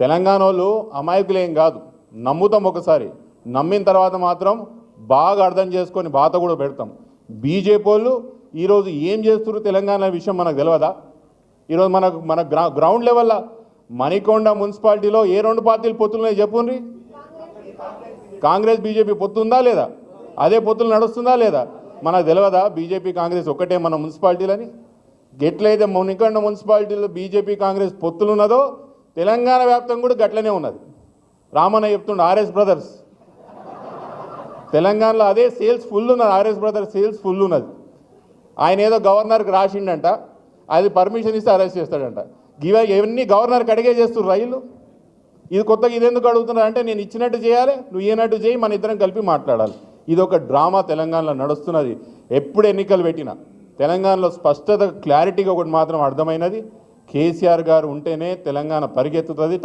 తెలంగాణ వాళ్ళు అమాయకులేం కాదు, నమ్ముతాం ఒకసారి, నమ్మిన తర్వాత మాత్రం బాగా అర్థం చేసుకొని బాత కూడా పెడతాం. బీజేపీ వాళ్ళు ఈరోజు ఏం చేస్తున్నారు తెలంగాణ విషయం మనకు తెలియదా? ఈరోజు మన గ్రౌండ్ లెవెల్లో మణికొండ మున్సిపాలిటీలో ఏ రెండు పార్టీలు పొత్తులున్నాయి చెప్పుండ్రి. కాంగ్రెస్ బీజేపీ పొత్తు ఉందా లేదా? అదే పొత్తులు నడుస్తుందా లేదా? మనకు తెలియదా బీజేపీ కాంగ్రెస్ ఒక్కటే మన మున్సిపాలిటీలని? ఎట్లయితే మణికొండ మున్సిపాలిటీలో బీజేపీ కాంగ్రెస్ పొత్తులు ఉన్నదో తెలంగాణ వ్యాప్తంగా కూడా గట్లనే ఉన్నది. రామన్న చెప్తుండే ఆర్ఎస్ బ్రదర్స్ తెలంగాణలో అదే సేల్స్ ఫుల్ ఉన్నది. ఆర్ఎస్ బ్రదర్స్ సేల్స్ ఫుల్ ఉన్నది. ఆయన ఏదో గవర్నర్కి రాసిండంట, అది పర్మిషన్ ఇస్తే అరెస్ట్ చేస్తాడంట. ఇవన్నీ గవర్నర్కి అడిగే చేస్తున్నారు రైలు. ఇది కొత్తగా ఇదెందుకు అడుగుతున్నారు అంటే, నేను ఇచ్చినట్టు చేయాలి, నువ్వు ఇయ్యనట్టు చేయి, మన ఇద్దరం కలిపి మాట్లాడాలి. ఇది ఒక డ్రామా తెలంగాణలో నడుస్తున్నది. ఎప్పుడు ఎన్నికలు పెట్టినా తెలంగాణలో స్పష్టత క్లారిటీగా ఒకటి మాత్రం అర్థమైనది, కేసీఆర్ గారు ఉంటేనే తెలంగాణ పరిగెత్తుతుంది.